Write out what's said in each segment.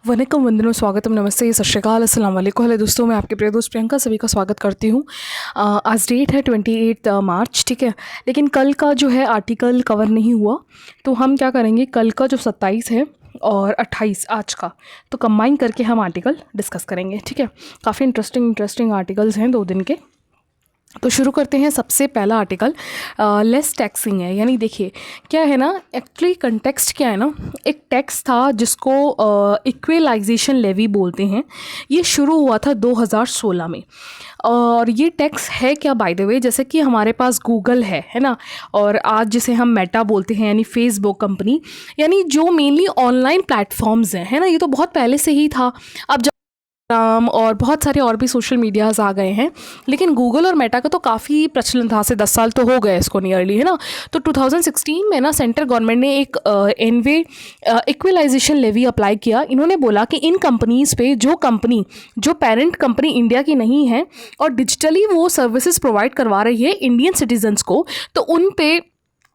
वनकम वंदनों स्वागतम नमस्ते सत श्रीकाल अस्सलाम वालेकुम। हेलो दोस्तों, मैं आपके प्रिय दोस्त प्रियंका सभी का स्वागत करती हूँ। आज डेट है 28 मार्च, ठीक है। लेकिन कल का जो है आर्टिकल कवर नहीं हुआ, तो हम क्या करेंगे, कल का जो 27 है और 28 आज का, तो कंबाइन करके हम आर्टिकल डिस्कस करेंगे, ठीक है। काफ़ी इंटरेस्टिंग आर्टिकल्स हैं 2 दिन के। तो शुरू करते हैं। सबसे पहला आर्टिकल लेस टैक्सिंग है। यानी देखिए क्या है ना, एक्चुअली कंटेक्स्ट क्या है ना, एक टैक्स था जिसको इक्वलाइजेशन लेवी बोलते हैं। ये शुरू हुआ था 2016 में। और ये टैक्स है क्या, बाय द वे, जैसे कि हमारे पास गूगल है ना, और आज जिसे हम मेटा बोलते हैं यानी फेसबुक कंपनी, यानी जो मेनली ऑनलाइन प्लेटफॉर्म्स हैं, है ना। ये तो बहुत पहले से ही था। अब और बहुत सारे और भी सोशल मीडियाज़ आ गए हैं, लेकिन गूगल और मेटा का तो काफ़ी प्रचलन था। से 10 साल तो हो गए इसको नियरली, है ना। तो 2016 में ना सेंट्रल गवर्नमेंट ने एक एनवे इक्वलाइजेशन लेवी अप्लाई किया। इन्होंने बोला कि इन कंपनीज़ पे जो पेरेंट कंपनी इंडिया की नहीं है और डिजिटली वो सर्विसेज प्रोवाइड करवा रही है इंडियन सिटीजन्स को, तो उन पे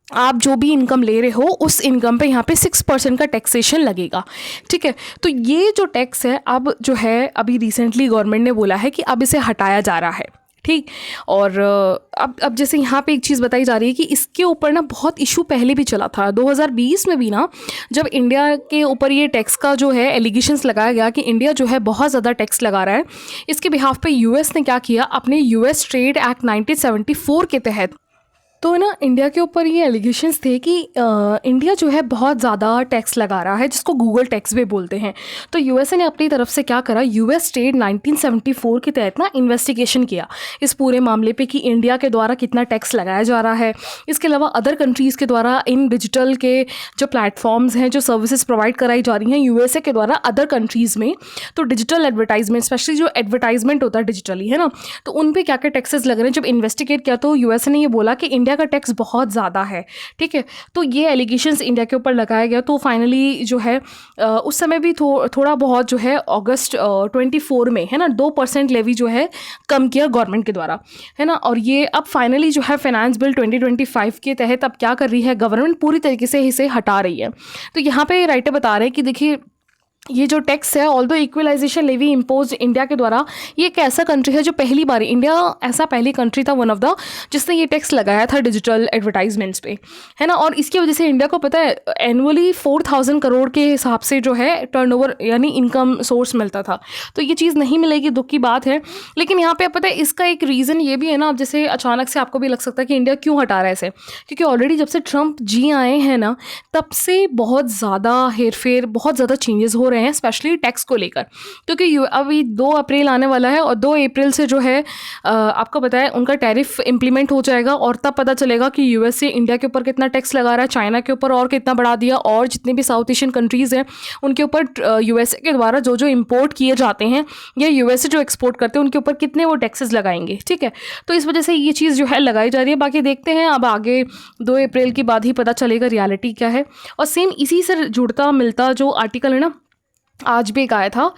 आप जो भी इनकम ले रहे हो उस इनकम पे यहाँ पे 6% का टैक्सेशन लगेगा, ठीक है। तो ये जो टैक्स है अब जो है, अभी रिसेंटली गवर्नमेंट ने बोला है कि अब इसे हटाया जा रहा है, ठीक। और अब जैसे यहाँ पे एक चीज़ बताई जा रही है कि इसके ऊपर ना बहुत इशू पहले भी चला था। 2020 में भी ना, जब इंडिया के ऊपर ये टैक्स का जो है एलिगेशंस लगाया गया कि इंडिया जो है बहुत ज़्यादा टैक्स लगा रहा है, इसके बिहाफ पे यूएस ने क्या किया, अपने यूएस ट्रेड एक्ट 1974 के तहत, तो ना इंडिया के ऊपर ये एलिगेशंस थे कि इंडिया जो है बहुत ज़्यादा टैक्स लगा रहा है, जिसको गूगल टैक्स भी बोलते हैं। तो यूएसए ने अपनी तरफ से क्या करा, यूएस ट्रेड 1974 के तहत ना इन्वेस्टिगेशन किया इस पूरे मामले पे कि इंडिया के द्वारा कितना टैक्स लगाया जा रहा है। इसके अलावा अदर कंट्रीज़ के द्वारा इन डिजिटल के जो प्लेटफॉर्म्स हैं, जो सर्विसेज प्रोवाइड कराई जा रही हैं यूएसए के द्वारा अदर कंट्रीज़ में, तो डिजिटल एडवर्टाइजमेंट, स्पेशली जो एडवर्टाइजमेंट होता है डिजिटली, है ना, तो उन पर क्या क्या टैक्सेस लग रहे हैं। जब इन्वेस्टिगेट किया तो यूएसए ने ये बोला कि इंडिया का टैक्स बहुत ज़्यादा है, ठीक है। तो ये एलिगेशंस इंडिया के ऊपर लगाया गया। तो फाइनली जो है उस समय भी थोड़ा बहुत जो है अगस्त 24 में, है ना, 2% लेवी जो है कम किया गवर्नमेंट के द्वारा, है ना। और ये अब फाइनली जो है फाइनेंस बिल 2025 के तहत अब क्या कर रही है गवर्नमेंट, पूरी तरीके से इसे हटा रही है। तो यहाँ पे राइटर बता रहे हैं कि देखिए ये जो टैक्स है, although equalisation levy impose India के द्वारा, ये एक ऐसा कंट्री है जो पहली बार, इंडिया ऐसा पहली कंट्री था वन ऑफ द, जिसने ये टैक्स लगाया था डिजिटल एडवर्टाइजमेंट्स पे, है ना। और इसकी वजह से इंडिया को पता है एनुअली 4000 करोड़ के हिसाब से जो है टर्नओवर यानी इनकम सोर्स मिलता था। तो ये चीज़ नहीं मिलेगी, दुख की बात है। लेकिन यहाँ पे पता है इसका एक रीज़न ये भी है ना, अब जैसे अचानक से आपको भी लग सकता है कि इंडिया क्यों हटा रहा है इसे, क्योंकि ऑलरेडी जब से ट्रंप जी आए हैं ना, तब से बहुत ज़्यादा हेरफेर, बहुत ज़्यादा चेंजेस हो रहे हैं, स्पेशली टैक्स को लेकर। क्योंकि अभी 2 अप्रैल आने वाला है और 2 अप्रैल से जो है आपको पता है उनका टैरिफ इंप्लीमेंट हो जाएगा, और तब पता चलेगा कि यूएसए इंडिया के ऊपर कितना टैक्स लगा रहा है, चाइना के ऊपर और कितना बढ़ा दिया, और जितने भी साउथ एशियन कंट्रीज़ हैं उनके ऊपर यूएसए के द्वारा जो जो इम्पोर्ट किए जाते हैं या यूएसए जो एक्सपोर्ट करते हैं उनके ऊपर कितने वो टैक्सेस लगाएंगे, ठीक है। तो इस वजह से ये चीज़ जो है लगाई जा रही है। बाकी देखते हैं अब आगे 2 अप्रैल के बाद ही पता चलेगा रियलिटी क्या है। और सेम इसी से जुड़ता मिलता जो आर्टिकल है ना, आज भी एक आया था,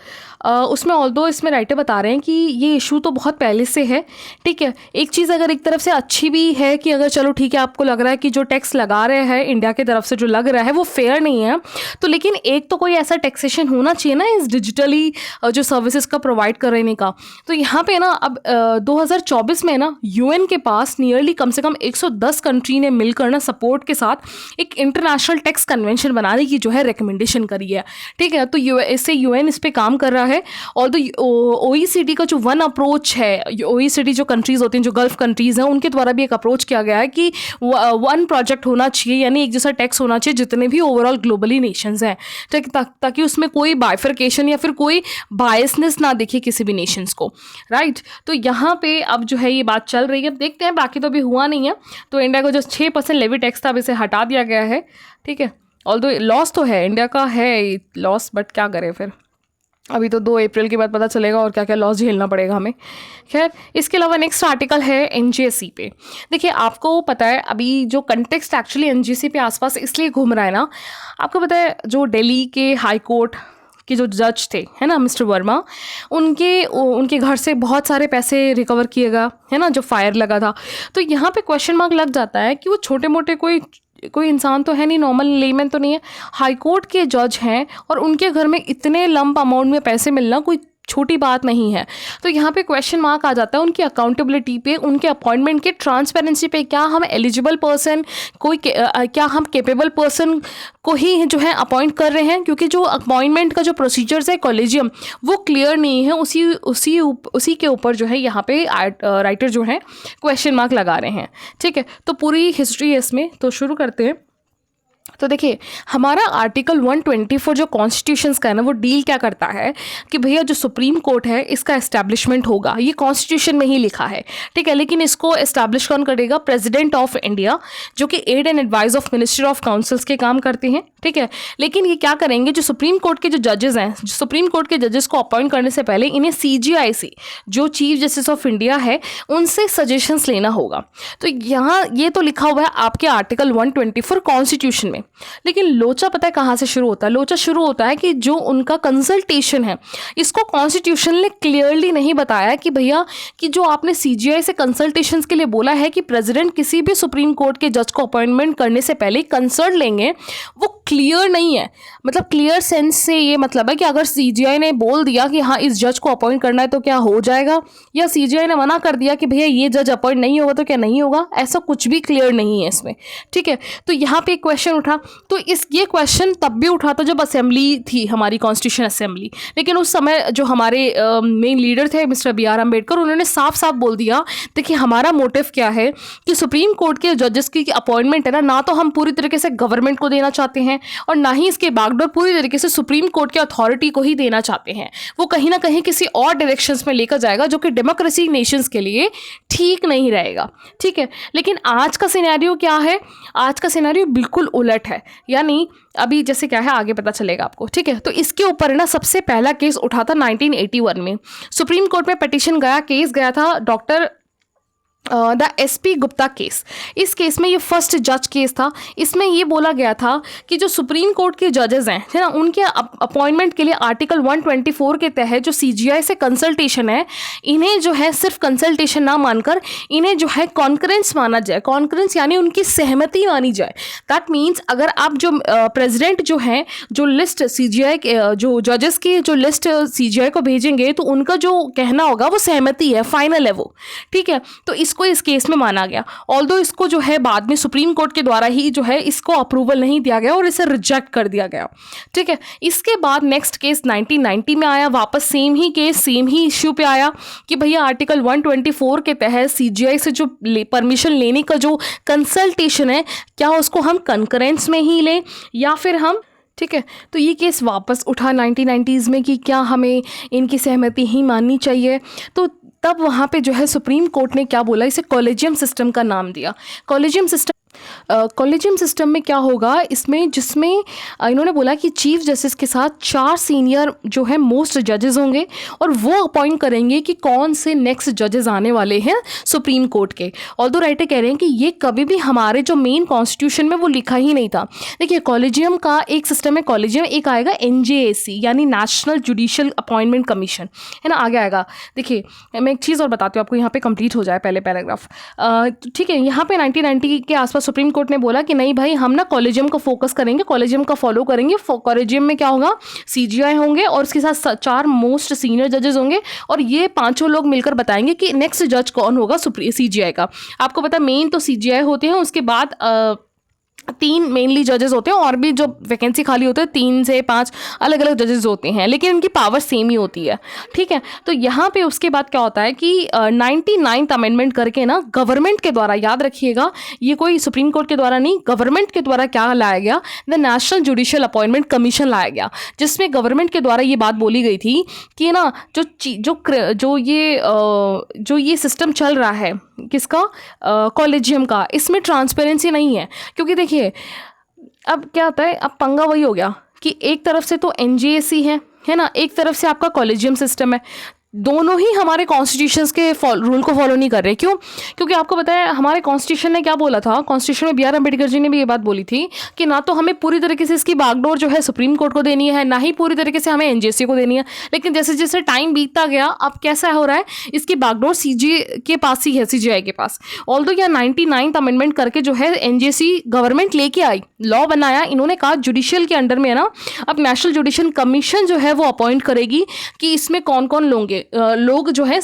उसमें ऑल्दो इसमें राइटर बता रहे हैं कि ये इशू तो बहुत पहले से है, ठीक है। एक चीज़ अगर एक तरफ से अच्छी भी है कि अगर चलो ठीक है आपको लग रहा है कि जो टैक्स लगा रहे हैं इंडिया की तरफ से जो लग रहा है वो फेयर नहीं है, तो लेकिन एक तो कोई ऐसा टैक्सेशन होना चाहिए ना इस डिजिटली जो सर्विसेज का प्रोवाइड करने का। तो यहाँ पे ना अब 2024 में ना यूएन के पास नियरली कम से कम 110 कंट्री ने मिलकर ना सपोर्ट के साथ एक इंटरनेशनल टैक्स कन्वेंशन बनाने की जो है रिकमेंडेशन करी है, ठीक है। तो इससे यूएन इस पे काम कर रहा है। और ओईसीडी का जो वन अप्रोच है, ओईसीडी जो कंट्रीज़ होती हैं, जो गल्फ कंट्रीज़ हैं, उनके द्वारा भी एक अप्रोच किया गया है कि वन प्रोजेक्ट होना चाहिए, यानी एक जैसा टैक्स होना चाहिए जितने भी ओवरऑल ग्लोबली नेशंस हैं, ताकि उसमें कोई बाइफर्केशन या फिर कोई बायसनेस ना दिखे किसी भी नेशंस को, राइट। तो यहाँ पे अब जो है ये बात चल रही है, अब देखते हैं, बाकी तो अभी हुआ नहीं है। तो इंडिया को जो 6% लेवी टैक्स था अब इसे हटा दिया गया है, ठीक है। ऑल्दो लॉस तो है, इंडिया का है लॉस, बट क्या करें फिर, अभी तो 2 अप्रैल के बाद पता चलेगा और क्या क्या लॉस झेलना पड़ेगा हमें। खैर, इसके अलावा नेक्स्ट आर्टिकल है एनजीएससी पे। देखिए आपको पता है अभी जो कंटेक्स्ट एक्चुअली एनजीएससी पे आसपास इसलिए घूम रहा है ना, आपको पता है जो दिल्ली के हाई कोर्ट के जो जज थे, है ना, मिस्टर वर्मा, उनके घर से बहुत सारे पैसे रिकवर किए गए, है ना, जो फायर लगा था। तो यहाँ पे क्वेश्चन मार्क लग जाता है कि वो छोटे मोटे कोई कोई इंसान तो है नहीं, नॉर्मल लेमैन तो नहीं है, हाई कोर्ट के जज हैं और उनके घर में इतने लंप अमाउंट में पैसे मिलना कोई छोटी बात नहीं है। तो यहाँ पे क्वेश्चन मार्क आ जाता है उनकी अकाउंटेबिलिटी पे, उनके अपॉइंटमेंट के ट्रांसपेरेंसी पे। क्या हम एलिजिबल पर्सन क्या हम केपेबल पर्सन को ही जो है अपॉइंट कर रहे हैं? क्योंकि जो अपॉइंटमेंट का जो प्रोसीजर्स है कॉलेजियम, वो क्लियर नहीं है। उसी के ऊपर जो है यहाँ पे राइटर जो है क्वेश्चन मार्क लगा रहे हैं। ठीक है, तो पूरी हिस्ट्री है इसमें, तो शुरू करते हैं। तो देखिए, हमारा आर्टिकल 124 जो कॉन्स्टिट्यूशंस का है ना, वो डील क्या करता है कि भैया जो सुप्रीम कोर्ट है इसका एस्टैब्लिशमेंट होगा, ये कॉन्स्टिट्यूशन में ही लिखा है। ठीक है, लेकिन इसको एस्टैब्लिश कौन करेगा? प्रेसिडेंट ऑफ इंडिया, जो कि aid and advice of minister of councils के काम करते हैं। ठीक है, लेकिन ये क्या करेंगे, जो सुप्रीम कोर्ट के जो जजेस हैं, सुप्रीम कोर्ट के जजेस को अपॉइंट करने से पहले इन्हें CJI से, जो चीफ जस्टिस ऑफ इंडिया है, उनसे सजेशंस लेना होगा। तो यहाँ ये तो लिखा हुआ है आपके आर्टिकल 124 कॉन्स्टिट्यूशन में। लेकिन लोचा पता है कहाँ से शुरू होता है? लोचा शुरू होता है कि जो उनका कंसल्टेशन है, इसको कॉन्स्टिट्यूशन ने क्लियरली नहीं बताया कि भैया कि जो आपने CJI से कंसल्टेशंस के लिए बोला है कि प्रेसिडेंट किसी भी सुप्रीम कोर्ट के जज को अपॉइंटमेंट करने से पहले कंसल्ट लेंगे, वो क्लियर नहीं है। मतलब क्लियर सेंस से ये मतलब है कि अगर CJI ने बोल दिया कि हाँ इस जज को अपॉइंट करना है तो क्या हो जाएगा, या CJI ने मना कर दिया कि भैया ये जज अपॉइंट नहीं होगा तो क्या नहीं होगा, ऐसा कुछ भी क्लियर नहीं है इसमें। ठीक है, तो यहाँ पे एक क्वेश्चन उठा, तो ये क्वेश्चन तब भी उठा था जब असेंबली थी, हमारी कॉन्स्टिट्यूशन असेंबली। लेकिन उस समय जो हमारे मेन लीडर थे मिस्टर BR अम्बेडकर, उन्होंने साफ साफ बोल दिया, देखिए हमारा मोटिव क्या है कि सुप्रीम कोर्ट के जजेस की अपॉइंटमेंट है ना तो हम पूरी तरीके से गवर्नमेंट को देना चाहते हैं और ना ही इसके बैकडोर पूरी तरीके से सुप्रीम कोर्ट के अथॉरिटी को ही देना चाहते हैं। वो कहीं ना कहीं किसी और डायरेक्शंस में लेकर जाएगा जो कि डेमोक्रेसी नेशंस के लिए ठीक नहीं रहेगा। ठीक है, लेकिन आज का सिनेरियो क्या है? आज का सिनेरियो बिल्कुल उलट है। यानी अभी जैसे क्या है आगे पता चलेगा आपको। ठीक है, तो इसके ऊपर ना सबसे पहला केस उठा था 1981 में, सुप्रीम कोर्ट में पिटीशन केस गया था doctor the SP Gupta case. इस केस में ये फर्स्ट जज केस था। इसमें ये बोला गया था कि जो सुप्रीम कोर्ट के जजेस हैं, है ना, उनके अपॉइंटमेंट के लिए आर्टिकल 124 के तहत जो CJI से कंसल्टेशन है, इन्हें जो है सिर्फ कंसल्टेशन ना मानकर इन्हें जो है कॉन्करेंस माना जाए। कॉन्करेंस यानी उनकी सहमति मानी जाए। दैट मीन्स अगर आप जो प्रेसिडेंट जो है जो लिस्ट CJI जो जजेस की जो लिस्ट CJI को भेजेंगे तो उनका जो कहना होगा वो सहमति है, फाइनल है वो। ठीक है, तो इसको इस केस में माना गया। ऑल्दो इसको जो है बाद में सुप्रीम कोर्ट के द्वारा ही जो है इसको अप्रूवल नहीं दिया गया और इसे रिजेक्ट कर दिया गया। ठीक है, इसके बाद नेक्स्ट केस 1990 में आया, वापस सेम ही केस सेम ही इश्यू पे आया कि भैया आर्टिकल 124 के तहत CJI से जो परमिशन लेने का जो कंसल्टेशन है, क्या उसको हम कंकरेंस में ही लें या फिर हम। ठीक है, तो ये केस वापस उठा 1990s में कि क्या हमें इनकी सहमति ही माननी चाहिए। तो तब वहाँ पे जो है सुप्रीम कोर्ट ने क्या बोला, इसे कॉलेजियम सिस्टम का नाम दिया। कॉलेजियम सिस्टम में क्या होगा इसमें, जिसमें इन्होंने बोला कि चीफ जस्टिस के साथ 4 सीनियर जो है मोस्ट जजेस होंगे और वो अपॉइंट करेंगे कि कौन से नेक्स्ट जजेस आने वाले हैं सुप्रीम कोर्ट के। ऑल्दो राइटर कह रहे हैं कि ये कभी भी हमारे जो मेन कॉन्स्टिट्यूशन में वो लिखा ही नहीं था। देखिए, कॉलेजियम का एक सिस्टम है, कॉलेजियम एक आएगा NJAC यानी नेशनल जुडिशियल अपॉइंटमेंट कमीशन, है ना, आगे आएगा। देखिए, मैं एक चीज़ और बताती हूँ आपको, यहाँ पे कंप्लीट हो जाए पहले पैराग्राफ। ठीक है, यहाँ पे 1990 के आसपास सुप्रीम कोर्ट ने बोला कि नहीं भाई, हम ना कॉलेजियम को फोकस करेंगे, कॉलेजियम का फॉलो करेंगे। कॉलेजियम में क्या होगा, CJI होंगे और उसके साथ 4 मोस्ट सीनियर जजेस होंगे और ये 5 लोग मिलकर बताएंगे कि नेक्स्ट जज कौन होगा CJI का। आपको पता मेन तो CJI होते हैं, उसके बाद 3 मेनली जजेस होते हैं और भी जो वैकेंसी खाली होते हैं 3 से 5 अलग अलग जजेस होते हैं, लेकिन इनकी पावर सेम ही होती है। ठीक है, तो यहाँ पे उसके बाद क्या होता है कि 99th अमेंडमेंट करके ना गवर्नमेंट के द्वारा, याद रखिएगा ये कोई सुप्रीम कोर्ट के द्वारा नहीं, गवर्नमेंट के द्वारा क्या लाया गया, the national judicial appointment commission लाया गया, जिसमें गवर्नमेंट के द्वारा ये बात बोली गई थी कि ना जो ये सिस्टम चल रहा है किसका, कॉलेजियम का, इसमें ट्रांसपेरेंसी नहीं है। क्योंकि देखिए अब क्या होता है, अब पंगा वही हो गया कि एक तरफ से तो NJAC है ना, एक तरफ से आपका कॉलेजियम सिस्टम है। दोनों ही हमारे कॉन्स्टिट्यूशंस के रूल को फॉलो नहीं कर रहे। क्यों? क्योंकि आपको पता है हमारे कॉन्स्टिट्यूशन ने क्या बोला था, कॉन्स्टिट्यूशन में बी आर अम्बेडकर जी ने भी ये बात बोली थी कि ना तो हमें पूरी तरीके से इसकी बागडोर जो है सुप्रीम कोर्ट को देनी है, ना ही पूरी तरीके से हमें एनजेसी को देनी है। लेकिन जैसे जैसे टाइम बीतता गया अब कैसा हो रहा है, इसकी बागडोर सीजे के पास ही है, सीजीआई के पास। ऑल्दो यह 99th अमेंडमेंट करके जो है एनजेसी गवर्नमेंट लेके आई, लॉ बनाया। इन्होंने कहा जुडिशियल के अंडर में है ना, अब नेशनल जुडिशियल कमीशन जो है वो अपॉइंट करेगी कि इसमें कौन कौन लोग जो है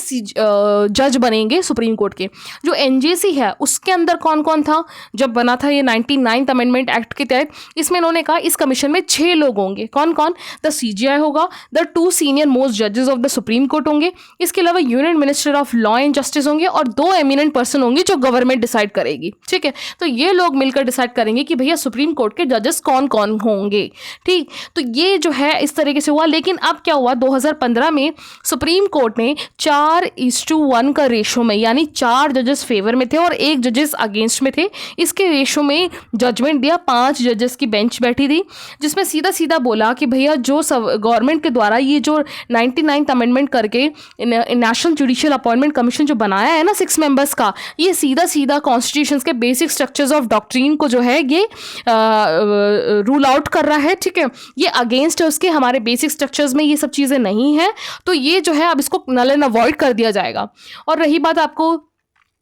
जज बनेंगे सुप्रीम कोर्ट के। जो एनजेसी है उसके अंदर कौन कौन था जब बना था ये 99th अमेंडमेंट एक्ट के तहत, इसमें इन्होंने कहा इस कमीशन में 6 लोग होंगे। कौन कौन? द सीजीआई होगा, द 2 सीनियर मोस्ट जजेस ऑफ द सुप्रीम कोर्ट होंगे, इसके अलावा union minister of law and justice होंगे, और 2 एमिनेंट पर्सन होंगे जो गवर्नमेंट डिसाइड करेगी। ठीक है, तो ये लोग मिलकर डिसाइड करेंगे कि भैया सुप्रीम कोर्ट के जजेस कौन कौन होंगे। ठीक, तो ये जो है इस तरीके से हुआ। लेकिन अब क्या हुआ, 2015 में सुप्रीम कोर्ट ने 4:1 का रेशो में, यानी 4 जजेस फेवर में थे और 1 जजेस अगेंस्ट में थे, इसके रेशो में जजमेंट दिया। 5 जजेस की बेंच बैठी थी जिसमें सीधा सीधा बोला कि भैया जो गवर्नमेंट के द्वारा ये जो 99th अमेंडमेंट करके नेशनल जुडिशियल अपॉइंटमेंट कमीशन जो बनाया है ना 6 मेंबर्स का, ये सीधा सीधा कॉन्स्टिट्यूशन के बेसिक स्ट्रक्चर्स ऑफ डॉक्ट्रिन को जो है ये रूल आउट कर रहा है। ठीक है, ये अगेंस्ट है उसके, हमारे बेसिक स्ट्रक्चर्स में ये सब चीज़ें नहीं है, तो ये जो है अब इसको नल एंड अवॉइड कर दिया जाएगा। और रही बात,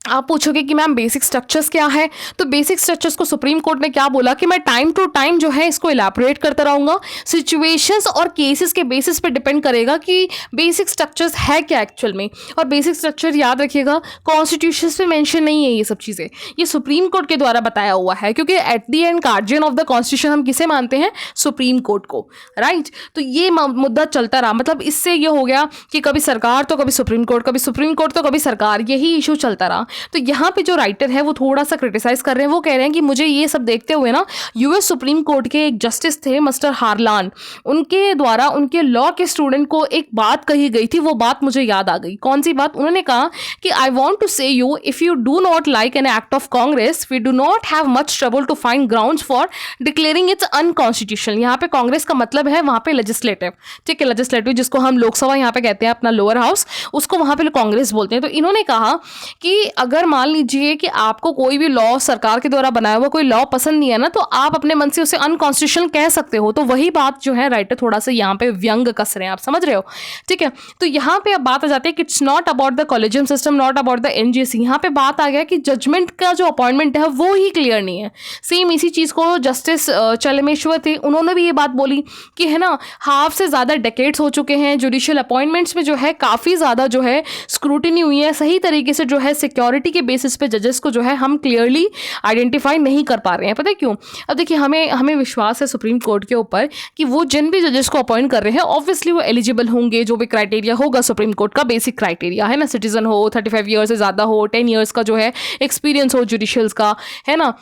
आप पूछोगे कि मैम बेसिक स्ट्रक्चर्स क्या है, तो बेसिक स्ट्रक्चर्स को सुप्रीम कोर्ट ने क्या बोला कि मैं टाइम टू टाइम जो है इसको इलैबोरेट करता रहूँगा, सिचुएशंस और केसेस के बेसिस पे डिपेंड करेगा कि बेसिक स्ट्रक्चर्स है क्या एक्चुअल में। और बेसिक स्ट्रक्चर याद रखिएगा कॉन्स्टिट्यूशन में मेंशन नहीं है, ये सब चीज़ें ये सुप्रीम कोर्ट के द्वारा बताया हुआ है, क्योंकि at the and guardian of the constitution हम किसे मानते हैं? सुप्रीम कोर्ट को, राइट। तो ये मुद्दा चलता रहा, मतलब इससे ये हो गया कि कभी सरकार तो कभी सुप्रीम कोर्ट, कभी सुप्रीम कोर्ट तो कभी सरकार, यही इशू चलता रहा। तो यहाँ पे जो राइटर है वो थोड़ा सा क्रिटिसाइज कर रहे हैं, वो कह रहे हैं कि मुझे ये सब देखते हुए ना यूएस सुप्रीम कोर्ट के एक जस्टिस थे मिस्टर हार्लान, उनके द्वारा उनके लॉ के स्टूडेंट को एक बात कही गई थी, वो बात मुझे याद आ गई। कौन सी बात? उन्होंने कहा कि I want to say you if you do not like an act of Congress we do not have much trouble to find grounds for declaring its unconstitutional. यहाँ पे कांग्रेस का मतलब है वहाँ पे लेजिस्लेटिव, ठीक है, लेजिस्लेटिव जिसको हम लोकसभा यहाँ पे कहते हैं अपना लोअर हाउस, उसको वहाँ पे कांग्रेस बोलते हैं। तो इन्होंने कहा कि अगर मान लीजिए कि आपको कोई भी लॉ सरकार के द्वारा बनाया हुआ कोई लॉ पसंद नहीं है ना, तो आप अपने मन से उसे अनकॉन्स्टिट्यूशनल कह सकते हो। तो वही बात जो है राइटर थोड़ा सा यहाँ पे व्यंग कस रहे हैं, आप समझ रहे हो, ठीक है। तो यहाँ पे अब बात आ जाती है कि it's not about the collegium system, not about the NGC. यहाँ पे बात आ गया कि जजमेंट का जो अपॉइंटमेंट है वो ही क्लियर नहीं है। सेम इसी चीज़ को जस्टिस चलमेश्वर थे, उन्होंने भी ये बात बोली कि है ना हाफ से ज़्यादा डेकेड्स हो चुके हैं, जुडिशियल अपॉइंटमेंट्स में जो है काफ़ी ज़्यादा जो है स्क्रूटिनी हुई है, सही तरीके से जो है सिक्योरिटी के बेसिस पे जजेस को जो है हम क्लियरली आइडेंटिफाई नहीं कर पा रहे हैं। पता है क्यों? अब देखिए हमें विश्वास है सुप्रीम कोर्ट के ऊपर कि वो जिन भी जजेस को अपॉइंट कर रहे हैं ऑब्वियसली वो एलिजिबल होंगे, जो भी क्राइटेरिया होगा सुप्रीम कोर्ट का बेसिक क्राइटेरिया है ना, सिटीजन हो, 35 ईयर्स से ज़्यादा हो, 10 ईयर्स का जो है एक्सपीरियंस हो जुडिशियल्स का, है ना।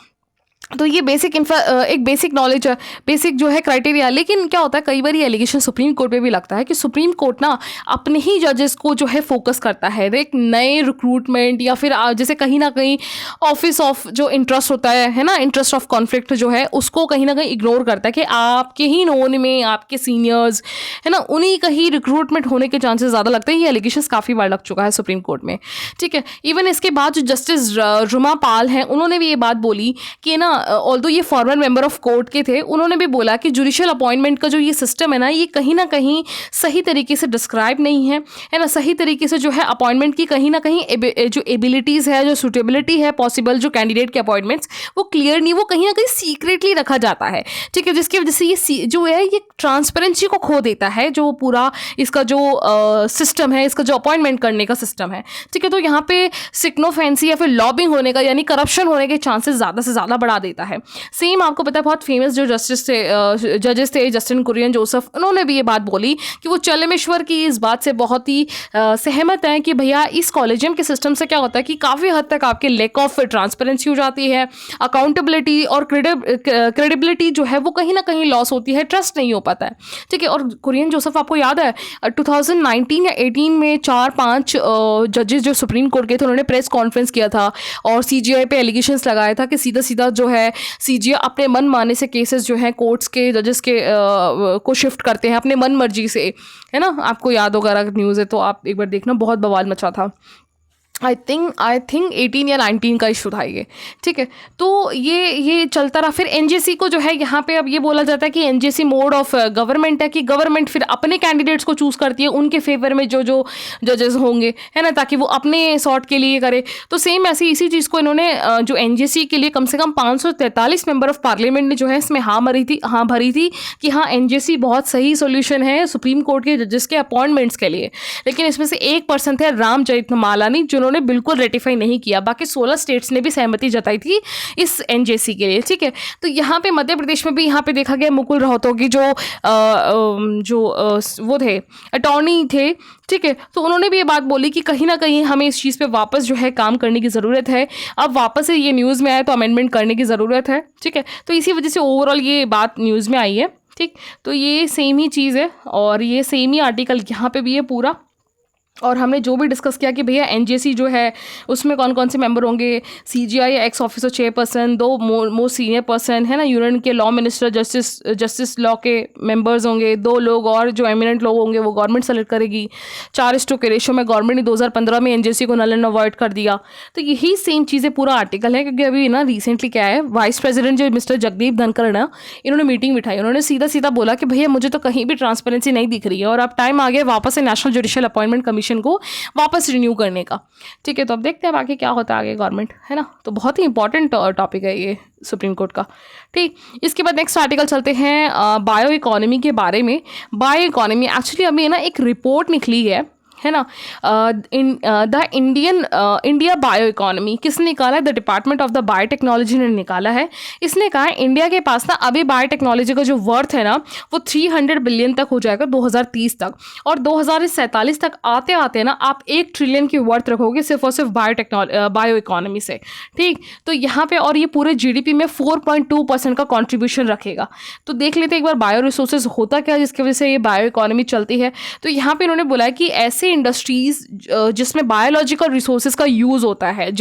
तो ये एक बेसिक नॉलेज है, बेसिक जो है क्राइटेरिया। लेकिन क्या होता है कई बार ये एलिगेशन सुप्रीम कोर्ट पे भी लगता है कि सुप्रीम कोर्ट ना अपने ही जजेस को जो है फोकस करता है, एक नए रिक्रूटमेंट या फिर जैसे कहीं ना कहीं ऑफिस ऑफ जो इंटरेस्ट होता है ना, इंटरेस्ट ऑफ कॉन्फ्लिक्ट जो है उसको कहीं ना कहीं इग्नोर करता है कि आपके ही नोन में आपके सीनियर्स है ना, उन्हीं का ही रिक्रूटमेंट होने के चांसेस ज़्यादा लगते हैं। ये एलिगेशन काफ़ी बार लग चुका है सुप्रीम कोर्ट में, ठीक है। इवन इसके बाद जो जस्टिस रुमा पाल हैं उन्होंने भी ये बात बोली कि ना ऑल्दो ये फॉर्मर मेंबर ऑफ कोर्ट के थे, उन्होंने भी बोला कि जुडिशियल अपॉइंटमेंट का जो ये सिस्टम है ना, ये कहीं ना कहीं सही तरीके से डिस्क्राइब नहीं है ना, सही तरीके से जो है अपॉइंटमेंट की कहीं ना कहीं जो एबिलिटीज़ है, जो सूटेबिलिटी है पॉसिबल जो कैंडिडेट के अपॉइंटमेंट्स, वो क्लियर नहीं, वो कहीं ना कहीं सीक्रेटली रखा जाता है, ठीक है, जिसकी वजह से ये जो है ये ट्रांसपेरेंसी को खो देता है, जो पूरा इसका जो सिस्टम है, इसका जो अपॉइंटमेंट करने का सिस्टम है, ठीक है। तो यहाँ पे सिग्नोफेंसी या फिर लॉबिंग होने का यानी करप्शन होने के चांसेस ज़्यादा से ज़्यादा बढ़ा देता है। सेम आपको पता है बहुत फेमस जो जजेस थे जस्टिन कुरियन जोसेफ, उन्होंने भी ये बात बोली कि वो चलमेश्वर की इस बात से बहुत ही सहमत हैं कि भैया इस कॉलेजियम के सिस्टम से क्या होता है कि काफ़ी हद तक आपके लैक ऑफ ट्रांसपेरेंसी हो जाती है, अकाउंटेबिलिटी और क्रेडिबिलिटी जो है वो कहीं ना कहीं लॉस होती है, ट्रस्ट नहीं हो पाता है, ठीक है। और कुरियन जोसेफ आपको याद है 2019 या 18 में 4-5 जजेस जो सुप्रीम कोर्ट के थे उन्होंने प्रेस कॉन्फ्रेंस किया था और सीजीआई पे एलिगेशंस लगाया था कि सीधा सीधा जो है है सीजीआई अपने मन माने से केसेस जो है कोर्ट्स के जजेस के को शिफ्ट करते हैं अपने मन मर्जी से, है ना। आपको याद होगा, अगर न्यूज़ है तो आप एक बार देखना, बहुत बवाल मचा था। आई थिंक 18 या 19 का इशू था ये, ठीक है। तो ये चलता रहा। फिर एनजेसी को जो है यहाँ पे अब ये बोला जाता है कि एनजेसी मोड ऑफ गवर्नमेंट है, कि गवर्नमेंट फिर अपने कैंडिडेट्स को चूज़ करती है उनके फेवर में जो जो जजेस होंगे, है ना, ताकि वो अपने सॉर्ट के लिए करे। तो सेम ऐसे इसी चीज़ को इन्होंने जो एनजेसी के लिए कम से कम 543 मेंबर ऑफ पार्लियामेंट ने जो है इसमें हाँ भरी थी कि हाँ एनजेसी बहुत सही सोल्यूशन है सुप्रीम कोर्ट के जजेस के अपॉइंटमेंट्स के लिए। लेकिन इसमें से एक पर्सन थे राम जेठमलानी, जिन्होंने बिल्कुल रेटिफाई नहीं किया। बाकी 16 स्टेट्स ने भी सहमति जताई थी इस एनजेसी के लिए, ठीक है। तो यहाँ पे मध्य प्रदेश में भी यहाँ पे देखा गया मुकुल रोहतगी जो वो थे अटॉर्नी थे, ठीक है। तो उन्होंने भी ये बात बोली कि कहीं ना कहीं हमें इस चीज़ पे वापस जो है काम करने की ज़रूरत है। अब वापस से ये न्यूज़ में आया तो अमेंडमेंट करने की ज़रूरत है, ठीक है। तो इसी वजह से ओवरऑल ये बात न्यूज़ में आई है, ठीक। तो ये सेम ही चीज़ है और ये सेम ही आर्टिकल यहाँ पे भी है पूरा। और हमने जो भी डिस्कस किया कि भैया एनजेसी जो है उसमें कौन कौन से मेंबर होंगे, CGI x officer chairperson, 2 most senior person, है ना, यूनियन के लॉ मिनिस्टर, जस्टिस लॉ के मेंबर्स होंगे, 2 लोग और जो एमिनेंट लोग होंगे वो गवर्नमेंट सेलेक्ट करेगी। 4:1 के रेशो में गवर्नमेंट ने 2015 में एनजेसी को नल एंड अवॉइड कर दिया। तो यही सेम चीज़ें पूरा आर्टिकल है, क्योंकि अभी ना रिसेंटली क्या है, वाइस प्रेसिडेंट जो मिस्टर जगदीप धनखड़ ना, इन्होंने मीटिंग बिठाई। उन्होंने सीधा बोला कि भैया मुझे तो कहीं भी ट्रांसपेरेंसी नहीं दिख रही है और अब टाइम आ गया वापस से नेशनल जुडिशियल अपॉइंटमेंट कमीशन को वापस रिन्यू करने का, ठीक है। तो अब देखते हैं बाकी क्या होता है आगे गवर्नमेंट, है ना। तो बहुत ही इंपॉर्टेंट टॉपिक है ये सुप्रीम कोर्ट का, ठीक। इसके बाद नेक्स्ट आर्टिकल चलते हैं बायो इकोनॉमी के बारे में। बायो इकोनॉमी एक्चुअली अभी ना एक रिपोर्ट निकली है ना, द इंडिया बायो इकोनॉमी किसने निकाला है? The department of the biotechnology ने निकाला है। इसने कहा है इंडिया के पास ना अभी बायोटेक्नोलॉजी का जो वर्थ है ना वो 300 बिलियन तक हो जाएगा 2030 तक, और 2047 तक आते आते ना आप 1 ट्रिलियन की वर्थ रखोगे सिर्फ और सिर्फ बायो इकोनॉमी से, ठीक। तो यहाँ पे और ये पूरे जीडीपी में 4.2% का कॉन्ट्रीब्यूशन रखेगा। तो देख लेते हैं एक बार बायो रिसोर्सेज होता क्या है जिसकी वजह से ये बायो इकोनॉमी चलती है। तो यहाँ पे इन्होंने बोला है कि ऐसे इंडस्ट्रीज जिसमें बायोलॉजिकल रिसोर्सेज का यूज होता है,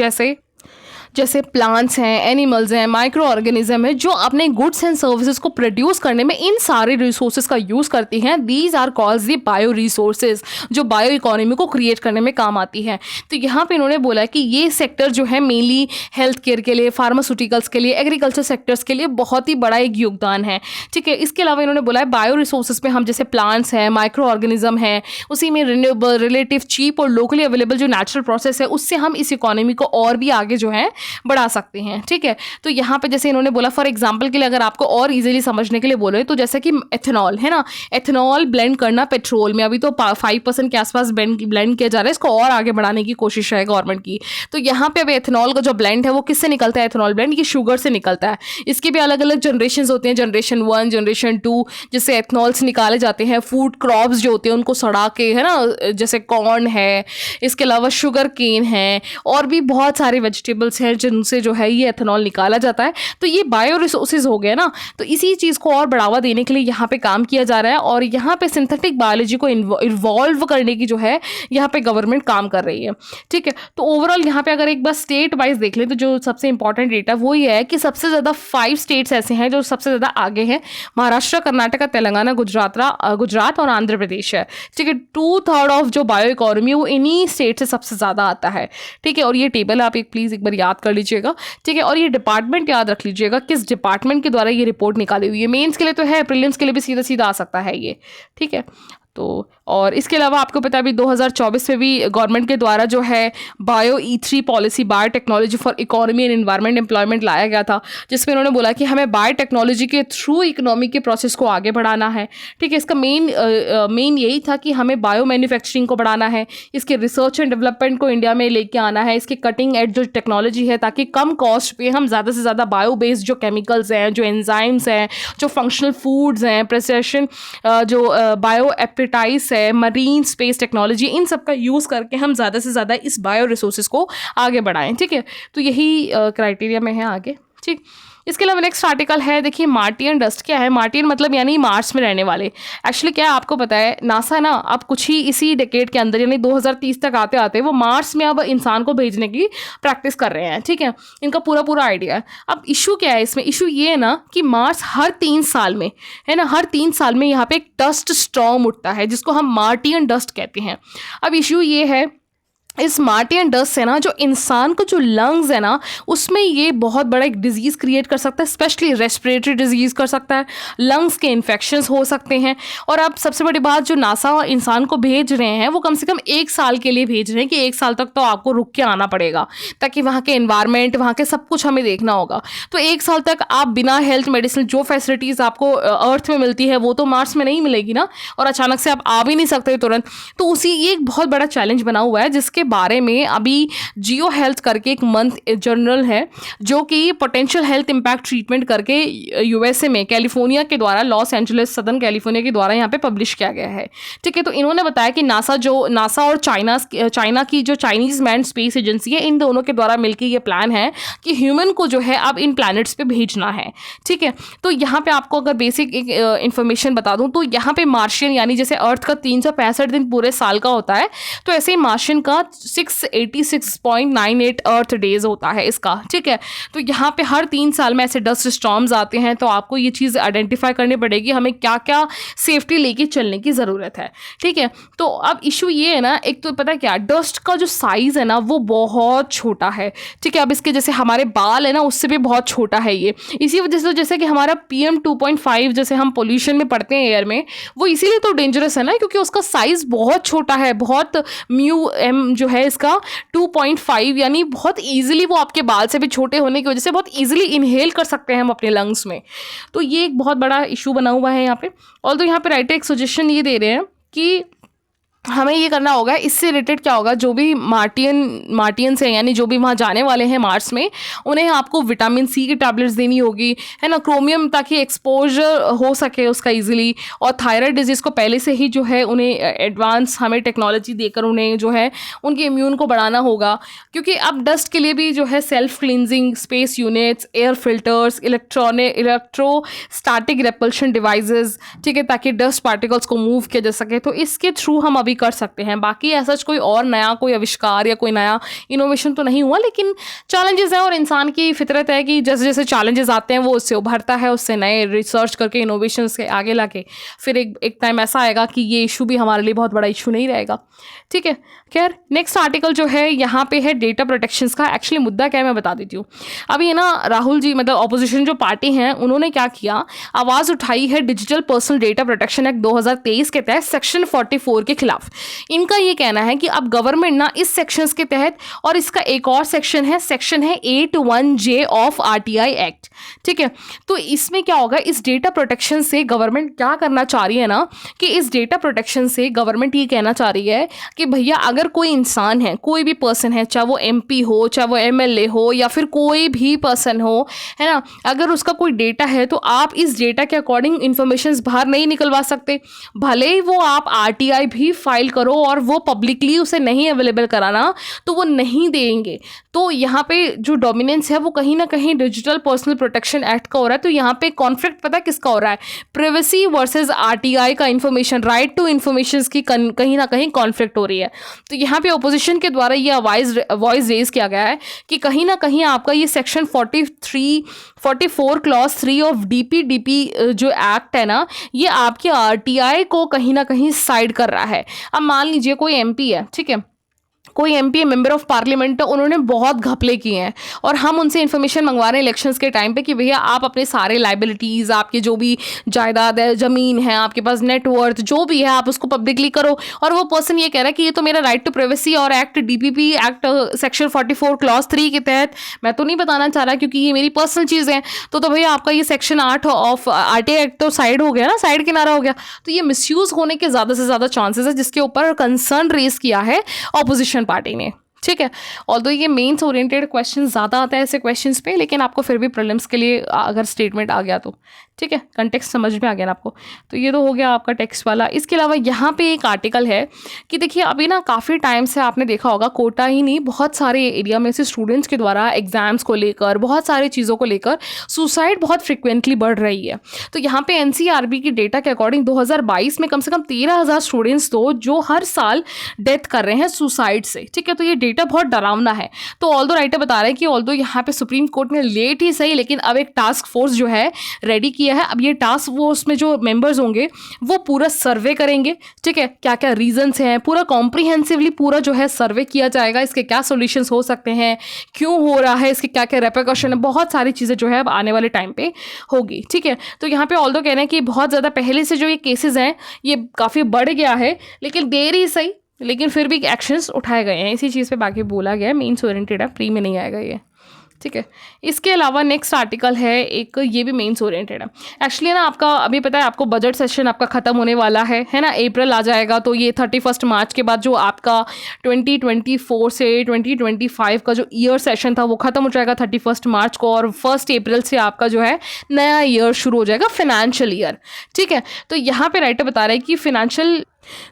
जैसे प्लांट्स हैं, एनिमल्स हैं, माइक्रो ऑर्गेनिज्म है, जो अपने गुड्स एंड सर्विसेज को प्रोड्यूस करने में इन सारे रिसोर्सेज का यूज़ करती हैं। These are called the bio resources, जो बायो इकोनॉमी को क्रिएट करने में काम आती हैं। तो यहाँ पे इन्होंने बोला कि ये सेक्टर जो है मेनली हेल्थ केयर के लिए, फार्मास्यूटिकल्स के लिए, एग्रीकल्चर सेक्टर्स के लिए बहुत ही बड़ा एक योगदान है, ठीक है। इसके अलावा इन्होंने बोला है बायो रिसोर्सेज में हम जैसे प्लांट्स हैं, माइक्रो ऑर्गेनिज्म है, उसी में रिन्यूएबल, रिलेटिव चीप और लोकली अवेलेबल जो नेचुरल प्रोसेस है उससे हम इस इकोनॉमी को और भी आगे जो है बढ़ा सकते हैं, ठीक है। तो यहाँ पे जैसे इन्होंने बोला फॉर एग्जांपल के लिए अगर आपको और इजीली समझने के लिए बोले तो जैसे कि एथेनॉल है ना, एथेनॉल ब्लेंड करना पेट्रोल में अभी तो 5% के आसपास ब्लेंड किया जा रहा है, इसको और आगे बढ़ाने की कोशिश है गवर्नमेंट की। तो यहाँ पे अभी एथेनॉल का जो ब्लेंड है वो किससे निकलता है? एथेनॉल ब्लेंड ये शुगर से निकलता है। इसके भी अलग अलग जनरेशन होते हैं, जनरेशन 1, जनरेशन 2, जिससे एथेनॉल्स निकाले जाते हैं। फूड क्रॉप्स जो होते हैं उनको सड़ा के, है ना, जैसे कॉर्न है, इसके अलावा शुगर केन है और भी बहुत सारे वेजिटेबल्स हैं जिनसे जो है ये एथेनॉल निकाला जाता है। तो ये बायो रिसोर्सेज हो गया ना। तो इसी चीज़ को और बढ़ावा देने के लिए यहाँ पे काम किया जा रहा है और यहाँ पे सिंथेटिक बायोलॉजी को इन्वॉल्व करने की जो है यहाँ पे गवर्नमेंट काम कर रही है, ठीक है। तो ओवरऑल यहाँ पे अगर एक बार स्टेट वाइज देख लें तो जो सबसे इंपॉर्टेंट डेटा वो ये है कि सबसे ज़्यादा 5 स्टेट्स ऐसे हैं जो सबसे ज़्यादा आगे हैं। महाराष्ट्र, कर्नाटक, तेलंगाना, गुजरात और आंध्र प्रदेश है, ठीक है। 2/3 ऑफ जो बायो इकोनॉमी वो इन्हीं स्टेट से सबसे ज़्यादा आता है, ठीक है। और ये टेबल आप प्लीज़ एक बार याद कर लीजिएगा, ठीक है। और ये डिपार्टमेंट याद रख लीजिएगा किस डिपार्टमेंट के द्वारा ये रिपोर्ट निकाली हुई है। मेंस के लिए तो है, प्रीलिम्स के लिए भी सीधा सीधा आ सकता है ये, ठीक है। तो और इसके अलावा आपको पता है अभी 2024 में भी गवर्नमेंट के द्वारा जो है bio E3 policy, biotechnology for economy and environment employment लाया गया था, जिसमें उन्होंने बोला कि हमें बायोटेक्नोलॉजी के थ्रू इकोनॉमी के प्रोसेस को आगे बढ़ाना है, ठीक है। इसका मेन यही था कि हमें बायो मैन्युफैक्चरिंग को बढ़ाना है, इसके रिसर्च एंड डेवलपमेंट को इंडिया में लेके आना है, इसके कटिंग एज जो टेक्नोलॉजी है ताकि कम कॉस्ट पे हम ज़्यादा से ज़्यादा बायो बेस्ड जो केमिकल्स हैं, जो एंजाइम्स हैं, जो फंक्शनल फूड्स हैं, प्रिसेशन जो बायो एपेटाइट्स है, मरीन स्पेस टेक्नोलॉजी, इन सब का यूज़ करके हम ज़्यादा से ज़्यादा इस बायो रिसोर्सेज को आगे बढ़ाएं, ठीक है। तो यही क्राइटेरिया में है आगे, ठीक। इसके अलावा नेक्स्ट आर्टिकल है, देखिए मार्टियन डस्ट क्या है। मार्टियन मतलब यानी मार्स में रहने वाले। एक्चुअली क्या है आपको पता है, नासा ना अब कुछ ही इसी डेकेड के अंदर यानी 2030 तक आते आते वो मार्स में अब इंसान को भेजने की प्रैक्टिस कर रहे हैं, ठीक है। इनका पूरा आइडिया है। अब इशू क्या है इसमें, इशू ये है ना कि मार्स हर 3 साल में, है ना, हर 3 साल में यहाँ पे एक डस्ट स्टॉर्म उठता है जिसको हम मार्टियन डस्ट कहते हैं। अब इशू ये है इस मार्टियन डस्ट से ना जो इंसान को जो लंग्स है ना उसमें ये बहुत बड़ा एक डिजीज़ क्रिएट कर सकता है, स्पेशली रेस्पिरेटरी डिजीज़ कर सकता है, लंग्स के इन्फेक्शंस हो सकते हैं। और अब सबसे बड़ी बात, जो नासा इंसान को भेज रहे हैं वो कम से कम 1 साल के लिए भेज रहे हैं कि 1 साल तक तो आपको रुक के आना पड़ेगा ताकि वहाँ के एनवायरनमेंट, वहाँ के सब कुछ हमें देखना होगा। तो 1 साल तक आप बिना हेल्थ मेडिसिन जो फैसिलिटीज़ आपको अर्थ में मिलती है वो तो मार्स में नहीं मिलेगी ना, और अचानक से आप आ भी नहीं सकते तुरंत। तो उसी ये एक बहुत बड़ा चैलेंज बना हुआ है जिसके बारे में अभी जियो हेल्थ करके एक मंथ जर्नल है जो कि पोटेंशियल हेल्थ इम्पैक्ट ट्रीटमेंट करके यूएसए में कैलिफोर्निया के द्वारा, लॉस एंजलिस सदर्न कैलिफोर्निया के द्वारा यहाँ पे पब्लिश किया गया है, ठीक है। तो इन्होंने बताया कि नासा और चाइना की जो चाइनीज मैन स्पेस एजेंसी है, इन दोनों के द्वारा मिलकर ये प्लान है कि ह्यूमन को जो है अब इन प्लैनेट्स पे भेजना है, ठीक है। तो यहाँ पे आपको अगर बेसिक एक इन्फॉर्मेशन बता दूँ तो यहाँ पे मार्शियन यानी जैसे अर्थ का 365 दिन पूरे साल का होता है, तो ऐसे ही मार्शियन का 686.98 अर्थ डेज होता है इसका, ठीक है। तो यहाँ पे हर 3 साल में ऐसे डस्ट स्टॉर्म्स आते हैं, तो आपको ये चीज़ आइडेंटिफाई करनी पड़ेगी हमें क्या क्या सेफ्टी लेके चलने की ज़रूरत है, ठीक है। तो अब इशू ये है ना, एक तो पता है क्या, डस्ट का जो साइज़ है ना वो बहुत छोटा है, ठीक है। अब इसके जैसे हमारे बाल है ना उससे भी बहुत छोटा है ये, इसी वजह से जैसे कि हमारा PM 2.5 जैसे हम पोल्यूशन में पढ़ते हैं एयर में, वो इसीलिए तो डेंजरस है ना क्योंकि उसका साइज़ बहुत छोटा है, बहुत μm जो है इसका 2.5 यानी बहुत ईजिली वो आपके बाल से भी छोटे होने की वजह से बहुत ईजिली इनहेल कर सकते हैं हम अपने लंग्स में। तो ये एक बहुत बड़ा इशू बना हुआ है यहाँ पे। और तो यहाँ पे राइटर एक सजेशन ये दे रहे हैं कि हमें ये करना होगा, इससे रिलेटेड क्या होगा, जो भी मार्टियंस हैं यानी जो भी वहाँ जाने वाले हैं मार्स में, उन्हें आपको विटामिन C की टैबलेट्स देनी होगी, है ना, क्रोमियम, ताकि एक्सपोजर हो सके उसका इजीली, और थायराइड डिजीज़ को पहले से ही जो है उन्हें एडवांस हमें टेक्नोलॉजी देकर उन्हें जो है उनके इम्यून को बढ़ाना होगा। क्योंकि अब डस्ट के लिए भी जो है self cleansing space units, air filters, electrostatic repulsion devices, ठीक है, ताकि डस्ट पार्टिकल्स को मूव किया जा सके। तो इसके थ्रू हम अभी कर सकते हैं। बाकी ऐसा कोई और नया कोई आविष्कार या कोई नया इनोवेशन तो नहीं हुआ, लेकिन चैलेंजेस हैं और इंसान की फितरत है कि जैसे जैसे चैलेंजेस आते हैं वो उससे उभरता है, उससे नए रिसर्च करके इनोवेशंस के आगे लाके फिर एक टाइम ऐसा आएगा कि ये इशू भी हमारे लिए बहुत बड़ा इशू नहीं रहेगा, ठीक है। खैर नेक्स्ट आर्टिकल जो है यहाँ पे है डेटा प्रोटेक्शंस का। एक्चुअली मुद्दा क्या है मैं बता देती हूँ। अभी है ना राहुल जी, मतलब ऑपोजिशन जो पार्टी हैं, उन्होंने क्या किया, आवाज़ उठाई है digital personal data protection act 2023 के तहत सेक्शन 44 के खिलाफ। इनका ये कहना है कि अब गवर्नमेंट ना इस सेक्शंस के तहत, और इसका एक और सेक्शन है 81J ऑफ RTI एक्ट, ठीक है। तो इसमें क्या होगा, इस डेटा प्रोटेक्शन से गवर्नमेंट क्या करना चाह रही है ना, कि इस डेटा प्रोटेक्शन से गवर्नमेंट ये कहना चाह रही है कि भैया अगर कोई इंसान है, कोई भी पर्सन है, चाहे वो MP हो, चाहे वो MLA हो, या फिर कोई भी पर्सन हो, है ना, अगर उसका कोई डेटा है तो आप इस डेटा के अकॉर्डिंग इंफॉर्मेशन बाहर नहीं निकलवा सकते। भले ही वो आप RTI भी फाइल करो और वो पब्लिकली उसे नहीं अवेलेबल कराना, तो वो नहीं देंगे। तो यहाँ पे जो डोमिनेंस है वो कहीं ना कहीं डिजिटल पर्सनल प्रोटेक्शन एक्ट का हो रहा है। तो यहाँ पे कॉन्फ्लिक्ट पता है किसका हो रहा है, प्राइवेसी वर्सेस RTI का, इंफॉर्मेशन, राइट टू इंफॉर्मेशन की कहीं ना कहीं कॉन्फ्लिक्ट हो रही है। तो यहाँ पे अपोजिशन के द्वारा ये वॉइस रेज किया गया है कि कहीं ना कहीं आपका ये सेक्शन 44 क्लॉज 3 ऑफ DPDP जो एक्ट है ना, ये आपके RTI को कहीं ना कहीं साइड कर रहा है। अब मान लीजिए कोई MP है, ठीक है, कोई MP मेंबर ऑफ पार्लियामेंट, उन्होंने बहुत घपले किए हैं और हम उनसे इन्फॉर्मेशन मंगवा रहे हैं इलेक्शंस के टाइम पे कि भैया आप अपने सारे लाइबिलिटीज़, आपके जो भी जायदाद है, ज़मीन है, आपके पास नेटवर्थ जो भी है, आप उसको पब्लिकली करो। और वो पर्सन ये कह रहा है कि ये तो मेरा राइट टू प्राइवेसी और act DPP act section 44 clause 3 के तहत मैं तो नहीं बताना चाह रहा क्योंकि ये मेरी पर्सनल चीज़ है। तो भैया आपका ये सेक्शन 8 ऑफ RTI एक्ट तो साइड हो गया ना, साइड किनारा हो गया। तो ये मिसयूज़ होने के ज़्यादा से ज़्यादा चांसेस है, जिसके ऊपर कंसर्न रेज किया है ऑपोजिशन पार्टी ने, ठीक है। ऑल्दो ये मेंस ओरिएंटेड क्वेश्चन ज़्यादा आता है ऐसे क्वेश्चंस पे, लेकिन आपको फिर भी प्रीलिम्स के लिए अगर स्टेटमेंट आ गया तो ठीक है, कंटेक्स्ट समझ में आ गया ना आपको। तो ये तो हो गया आपका टेक्स्ट वाला। इसके अलावा यहाँ पे एक आर्टिकल है कि देखिए अभी ना काफ़ी टाइम से आपने देखा होगा, कोटा ही नहीं बहुत सारे एरिया में से स्टूडेंट्स के द्वारा एग्जाम्स को लेकर, बहुत सारी चीज़ों को लेकर सुसाइड बहुत फ्रिक्वेंटली बढ़ रही है। तो यहाँ पे एनसीआरबी की डेटा के अकॉर्डिंग 2022 में कम से कम 13,000 स्टूडेंट्स तो जो हर साल डेथ कर रहे हैं सुसाइड से। ठीक है, तो ये डेटा बहुत डरावना है। तो ऑल्दो राइटर बता रहे हैं कि ऑल्दो यहाँ पे सुप्रीम कोर्ट ने लेट ही सही, लेकिन अब एक टास्क फोर्स जो है रेडी किया है। अब ये टास्क फोर्स में जो मेंबर्स होंगे वो पूरा सर्वे करेंगे। ठीक है, क्या क्या रीजंस हैं, पूरा कॉम्प्रिहेंसिवली पूरा जो है सर्वे किया जाएगा। इसके क्या सॉल्यूशंस हो सकते हैं, क्यों हो रहा है, इसके क्या क्या रेपरकशन है, बहुत सारी चीज़ें जो है अब आने वाले टाइम पे होगी। ठीक है, तो यहाँ पे ऑल्दो कह रहे हैं कि बहुत ज़्यादा पहले से जो ये केसेस हैं ये काफ़ी बढ़ गया है, लेकिन देर ही सही, लेकिन फिर भी एक्शंस उठाए गए हैं। इसी चीज़ पे बाकी बोला गया है, मीन्स ओरिएंटेड है, फ्री में नहीं आएगा ये। ठीक है, इसके अलावा नेक्स्ट आर्टिकल है एक, ये भी मेंस ओरिएंटेड है। एक्चुअली ना आपका अभी पता है आपको बजट सेशन आपका ख़त्म होने वाला है ना, अप्रैल आ जाएगा। तो ये 31 मार्च के बाद जो आपका 2024 से 2025 का जो ईयर सेशन था वो ख़त्म हो जाएगा 31 मार्च को, और 1 अप्रैल से आपका जो है नया ईयर शुरू हो जाएगा, फाइनेंशियल ईयर। ठीक है, तो यहाँ पे राइटर बता रहे हैं कि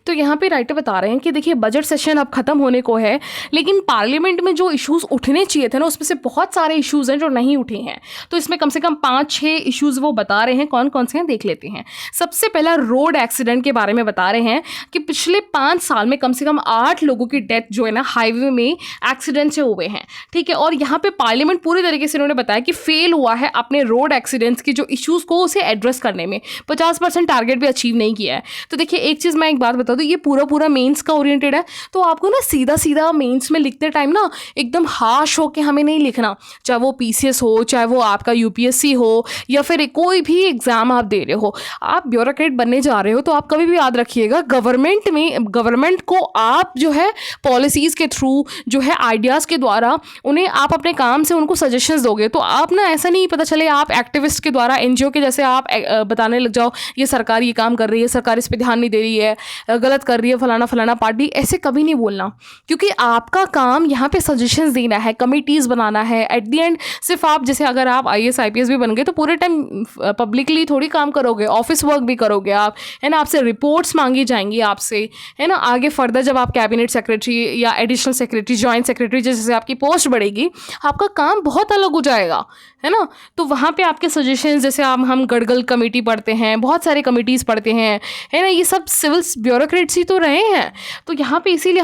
यहाँ पे राइटर बता रहे हैं कि देखिए बजट सेशन अब खत्म होने को है, लेकिन पार्लियामेंट में जो इश्यूज उठने चाहिए थे ना उसमें से बहुत सारे इश्यूज हैं जो नहीं उठे हैं। तो इसमें कम से कम 5-6 इश्यूज वो बता रहे हैं, कौन कौन से हैं देख लेते हैं। सबसे पहला रोड एक्सीडेंट के बारे में बता रहे हैं कि पिछले 5 साल में कम से कम 8 लोगों की डेथ जो है ना हाईवे में एक्सीडेंट से हुए हैं। ठीक है, और यहाँ पे पार्लियामेंट पूरी तरीके से उन्होंने बताया कि फेल हुआ है अपने रोड एक्सीडेंट्स की जो इश्यूज को उसे एड्रेस करने में, 50% टारगेट भी अचीव नहीं किया है। तो देखिए एक चीज़ मैं बात बता दूं, ये पूरा मेंस का ओरिएंटेड है। तो आपको ना सीधा सीधा मेंस में लिखते टाइम ना एकदम हार्श हो के हमें नहीं लिखना, चाहे वो पीसीएस हो, चाहे वो आपका यूपीएससी हो, या फिर कोई भी एग्जाम आप दे रहे हो, आप ब्यूरोक्रेट बनने जा रहे हो। तो आप कभी भी याद रखिएगा, गवर्नमेंट को आप जो है पॉलिसीज के थ्रू जो है आइडियाज़ के द्वारा उन्हें आप अपने काम से उनको सजेशंस दोगे। तो आप ना ऐसा नहीं पता चले आप एक्टिविस्ट के द्वारा एनजीओ के जैसे आप बताने लग जाओ ये सरकार ये काम कर रही है, सरकार इस पर ध्यान नहीं दे रही है, गलत कर रही है फलाना पार्टी, ऐसे कभी नहीं बोलना। क्योंकि आपका काम यहाँ पे सजेशंस देना है, कमिटीज़ बनाना है। एट द एंड सिर्फ आप जैसे अगर आप IAS IPS भी बन गए तो पूरे टाइम पब्लिकली थोड़ी काम करोगे, ऑफिस वर्क भी करोगे आप, है ना। आपसे रिपोर्ट्स मांगी जाएंगी आपसे, है ना। आगे फर्दर जब आप कैबिनेट सेक्रेटरी या एडिशनल सेक्रेटरी, जॉइंट सेक्रेटरी जैसे आपकी पोस्ट बढ़ेगी, आपका काम बहुत अलग हो जाएगा, है ना। तो वहाँ पे आपके सजेशंस, जैसे हम गड़गल कमेटी पढ़ते हैं, बहुत सारे कमिटीज़ पढ़ते हैं, है ना, ये सब सिविल ब्यूरोक्रेट्स ही तो रहे हैं। तो यहाँ पे इसीलिए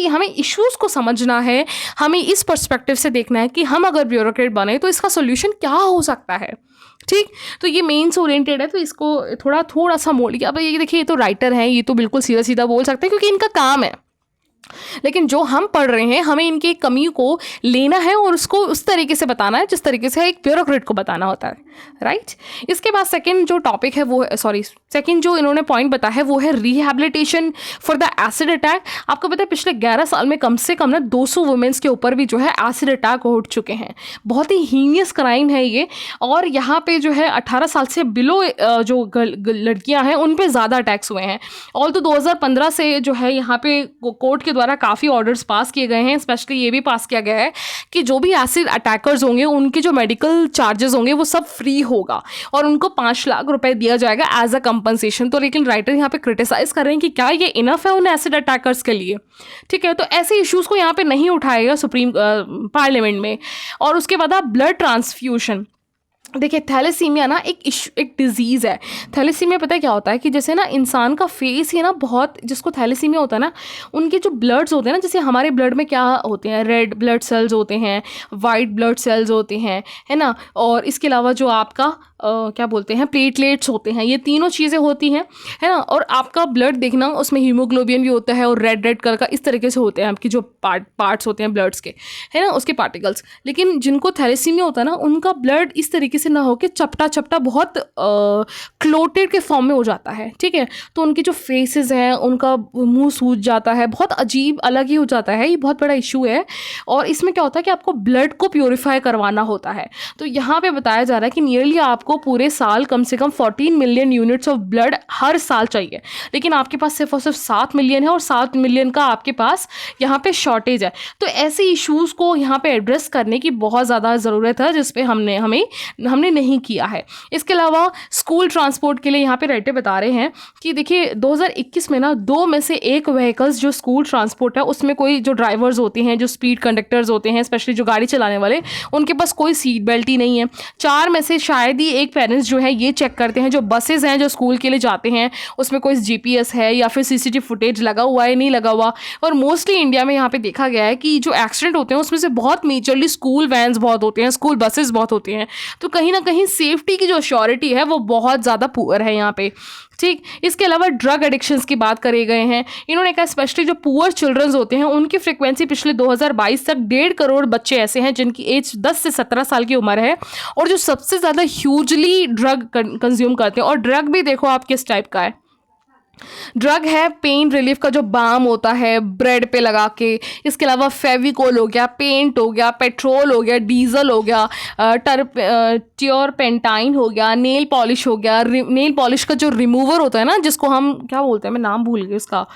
हमें इश्यूज़ को समझना है, हमें इस पर्सपेक्टिव से देखना है कि हम अगर ब्यूरोक्रेट बने तो इसका सोल्यूशन क्या हो सकता है। ठीक, तो ये मेंस ओरिएंटेड है, तो इसको थोड़ा सा मोड़ लिया। अब ये देखिए, ये तो राइटर हैं, ये तो बिल्कुल सीधा सीधा बोल सकते हैं क्योंकि इनका काम है। लेकिन जो हम पढ़ रहे हैं हमें इनकी कमी को लेना है और उसको उस तरीके से बताना है जिस तरीके से एक ब्यूरोक्रेट को बताना होता है, राइट। इसके बाद सेकंड जो टॉपिक है वो सेकंड जो इन्होंने पॉइंट बताया है वो है rehabilitation for the acid attack. आपको पता है पिछले 11 साल में कम से कम ना 200 वुमेन्स के ऊपर भी जो है एसिड अटैक हो चुके हैं। बहुत ही हीनियस क्राइम है ये। और यहाँ पे जो है 18 साल से बिलो जो लड़कियाँ हैं उन पर ज़्यादा अटैक्स हुए हैं। ऑल तो 2015 से जो है यहाँ पे कोर्ट के द्वारा काफ़ी ऑर्डर्स पास किए गए हैं। स्पेशली ये भी पास किया गया है कि जो भी एसिड अटैकर्स होंगे उनके जो मेडिकल चार्जेस होंगे वो सब फ्री होगा और उनको 5 लाख रुपए दिया जाएगा एज अ कंपनसेशन। तो लेकिन राइटर यहाँ पे क्रिटिसाइज कर रहे हैं कि क्या ये इनफ है उन एसिड अटैकर्स के लिए। ठीक है, तो ऐसे इश्यूज़ को यहाँ पे नहीं उठाएगा सुप्रीम पार्लियामेंट में। और उसके बाद आप ब्लड ट्रांसफ्यूशन, देखिए थैलेसीमिया ना एक डिजीज़ है। थैलेसीमिया पता है क्या होता है कि जैसे ना इंसान का फेस ही ना बहुत, जिसको थैलेसीमिया होता है ना उनके जो ब्लड्स होते हैं ना, जैसे हमारे ब्लड में क्या होते हैं, रेड ब्लड सेल्स होते हैं, वाइट ब्लड सेल्स होते हैं, है ना। और इसके अलावा जो आपका क्या बोलते हैं प्लेटलेट्स होते हैं, ये तीनों चीज़ें होती हैं, है ना। और आपका ब्लड देखना उसमें हीमोग्लोबिन भी होता है और रेड कलर का इस तरीके से होते हैं आपकी जो पार्ट्स होते हैं ब्लड्स के, है ना, उसके पार्टिकल्स। लेकिन जिनको थैलेसीमिया होता है ना उनका ब्लड इस तरीके से ना होकर चपटा बहुत क्लोटेड के फॉर्म में हो जाता है। ठीक है, तो उनके जो फेसेस हैं उनका मुंह सूज जाता है, बहुत अजीब अलग ही हो जाता है। ये बहुत बड़ा इशू है। और इसमें क्या होता है कि आपको ब्लड को प्योरीफाई करवाना होता है। तो यहाँ पे बताया जा रहा है कि नियरली आपको आपको पूरे साल कम से कम 14 मिलियन यूनिट्स ऑफ ब्लड हर साल चाहिए, लेकिन आपके पास सिर्फ और सिर्फ 7 मिलियन है और 7 मिलियन का आपके पास यहाँ पे शॉर्टेज है। तो ऐसे इश्यूज़ को यहाँ पे एड्रेस करने की बहुत ज़्यादा ज़रूरत है, जिस पे हमने नहीं किया है। इसके अलावा स्कूल ट्रांसपोर्ट के लिए यहाँ पे रेटे बता रहे हैं कि देखिए 2021 में ना 2 में से 1 व्हीकल्स जो स्कूल ट्रांसपोर्ट है उसमें कोई जो ड्राइवर्स होते हैं, जो स्पीड कंडक्टर्स होते हैं, स्पेशली जो गाड़ी चलाने वाले, उनके पास कोई सीट बेल्ट ही नहीं है। 4 में से शायद ही 1 पेरेंट्स जो है ये चेक करते हैं जो बसेस हैं जो स्कूल के लिए जाते हैं उसमें कोई जीपीएस है या फिर सीसीटीवी फुटेज लगा हुआ है नहीं लगा हुआ। और मोस्टली इंडिया में यहाँ पे देखा गया है कि जो एक्सीडेंट होते हैं उसमें से बहुत मेजरली स्कूल वैन्स बहुत होते हैं, स्कूल बसेस बहुत होते हैं। तो कहीं ना कहीं सेफ्टी की जो अश्योरिटी है वो बहुत ज़्यादा पुअर है यहाँ पे, ठीक। इसके अलावा ड्रग एडिक्शंस की बात करे गए हैं। इन्होंने कहा स्पेशली जो पुअर चिल्ड्रंस होते हैं उनकी फ्रीक्वेंसी पिछले 2022 तक 1.5 करोड़ बच्चे ऐसे हैं जिनकी एज 10 से 17 साल की उम्र है और जो सबसे ज़्यादा ह्यूजली ड्रग कंज्यूम करते हैं। और ड्रग भी देखो आप किस टाइप का है। ड्रग है पेन रिलीफ का जो बाम होता है ब्रेड पे लगा के, इसके अलावा फेविकोल हो गया, पेंट हो गया, पेट्रोल हो गया, डीजल हो गया, ट्योरपेंटाइन हो गया, नेल पॉलिश हो गया। नेल पॉलिश का जो रिमूवर होता है ना, जिसको हम क्या बोलते हैं, मैं नाम भूल गई उसका,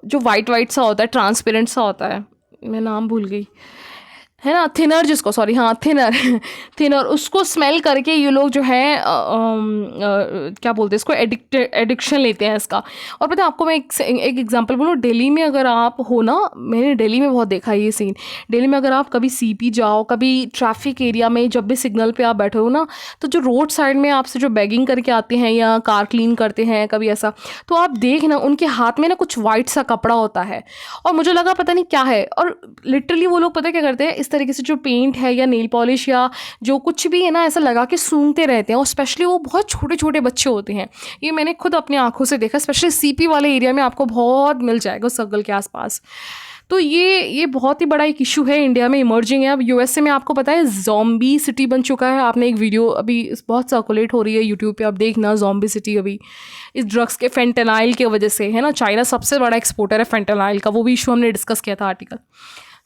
जो वाइट वाइट सा होता है, ट्रांसपेरेंट सा होता है, मैं नाम भूल गई, है ना, थिनर जिसको, सॉरी हाँ थिनर थिनर, उसको स्मेल करके ये लोग जो है क्या बोलते हैं इसको, एडिक्शन लेते हैं इसका। और पता है आपको मैं एक एग्जांपल बोलूँ, दिल्ली में अगर आप हो ना, मैंने दिल्ली में बहुत देखा है ये सीन। दिल्ली में अगर आप कभी सीपी जाओ, कभी ट्रैफिक एरिया में जब भी सिग्नल पे आप बैठे हो ना, तो जो रोड साइड में आपसे जो बैगिंग करके आते हैं या कार क्लीन करते हैं कभी ऐसा, तो आप देख ना उनके हाथ में ना कुछ वाइट सा कपड़ा होता है और मुझे लगा पता नहीं क्या है। और लिटरली वो लोग पता क्या करते हैं, इस तरीके से जो पेंट है या नेल पॉलिश या जो कुछ भी है ना ऐसा लगा के सूंघते रहते हैं। और स्पेशली वो बहुत छोटे छोटे बच्चे होते हैं, ये मैंने खुद अपनी आंखों से देखा। स्पेशली सीपी वाले एरिया में आपको बहुत मिल जाएगा उस सर्कल के आसपास। तो ये बहुत ही बड़ा एक इशू है, इंडिया में इमर्जिंग है। अब यूएसए में आपको पता है ज़ॉम्बी सिटी बन चुका है। आपने एक वीडियो अभी बहुत सर्कुलेट हो रही है यूट्यूब पे, आप देखना ज़ॉम्बी सिटी अभी इस ड्रग्स के फेंटेनाइल के वजह से, है ना। चाइना सबसे बड़ा एक्सपोर्टर है फेंटेनाइल का, वो भी इशू हमने डिस्कस किया था आर्टिकल।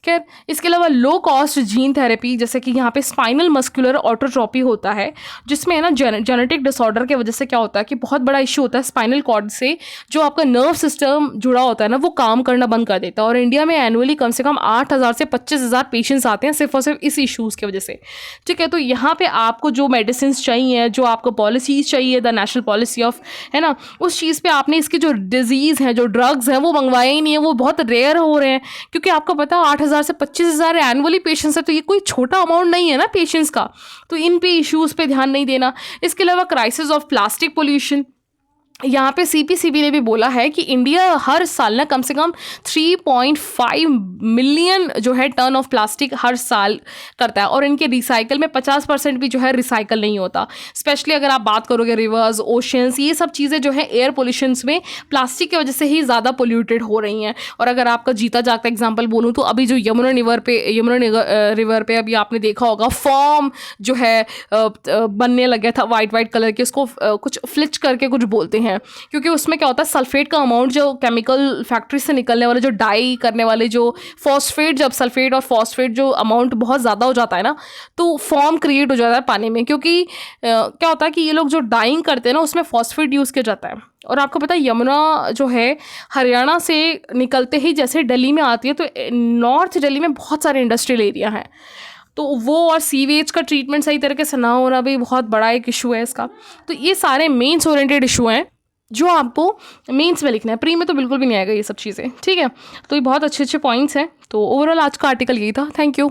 खैर, इसके अलावा लो कॉस्ट जीन थेरेपी, जैसे कि यहाँ पे स्पाइनल मस्कुलर ऑटोट्रॉपी होता है, जिसमें है ना जेनेटिक डिसऑर्डर के वजह से क्या होता है कि बहुत बड़ा इशू होता है स्पाइनल कॉर्ड से जो आपका नर्व सिस्टम जुड़ा होता है ना, वो काम करना बंद कर देता है। और इंडिया में एनुअली कम से कम 8,000 से 25,000 पेशेंट्स आते हैं सिर्फ और सिर्फ इस इशूज़ की वजह से, ठीक है। तो यहाँ पे आपको जो मेडिसिन चाहिए, जो आपको पॉलिसीज़ चाहिए, द नेशनल पॉलिसी ऑफ, है ना, उस चीज़ पे आपने इसकी जो डिजीज़ है, जो ड्रग्स हैं, वो मंगवाए ही नहीं है। वो बहुत रेयर हो रहे हैं क्योंकि आपको पता है 8,000 से 25,000 एनुअली पेशेंट्स है, तो ये कोई छोटा अमाउंट नहीं है ना पेशेंट्स का। तो इन पे इश्यूज़ पे ध्यान नहीं देना। इसके अलावा क्राइसिस ऑफ प्लास्टिक पोल्यूशन, यहाँ पे सीपीसीबी ने भी बोला है कि इंडिया हर साल ना कम से कम 3.5 मिलियन जो है टन ऑफ प्लास्टिक हर साल करता है और इनके रिसाइकल में 50% भी जो है रिसाइकल नहीं होता। स्पेशली अगर आप बात करोगे रिवर्स, ओशंस, ये सब चीज़ें जो है एयर पोल्यूशंस में प्लास्टिक की वजह से ही ज़्यादा पोल्यूटेड हो रही हैं। और अगर आपका जीता जागता एग्जाम्पल बोलूँ तो अभी जो यमुना रिवर पे अभी आपने देखा होगा फॉर्म जो है बनने लग गया था वाइट कलर के, उसको कुछ फ्लिच करके कुछ बोलते हैं, क्योंकि उसमें क्या होता है सल्फेट का अमाउंट जो केमिकल फैक्ट्री से निकलने वाले जो डाई करने वाले जो फॉस्फेट, जब सल्फेट और फॉस्फेट जो अमाउंट बहुत ज़्यादा हो जाता है ना, तो फॉर्म क्रिएट हो जाता है पानी में। क्योंकि क्या होता है कि ये लोग जो डाइंग करते हैं ना उसमें फॉस्फेट यूज़ किया जाता है। और आपको पता है यमुना जो है हरियाणा से निकलते ही जैसे दिल्ली में आती है, तो नॉर्थ दिल्ली में बहुत सारे इंडस्ट्रियल एरिया हैं, तो वो और सीवेज का ट्रीटमेंट सही तरीके से ना होना भी बहुत बड़ा एक इशू है इसका। तो ये सारे मेंस ओरिएंटेड इशू हैं जो आपको मेंस में लिखना है, प्री में तो बिल्कुल भी नहीं आएगा ये सब चीज़ें, ठीक है। तो ये बहुत अच्छे अच्छे पॉइंट्स हैं। तो ओवरऑल आज का आर्टिकल यही था। Thank you.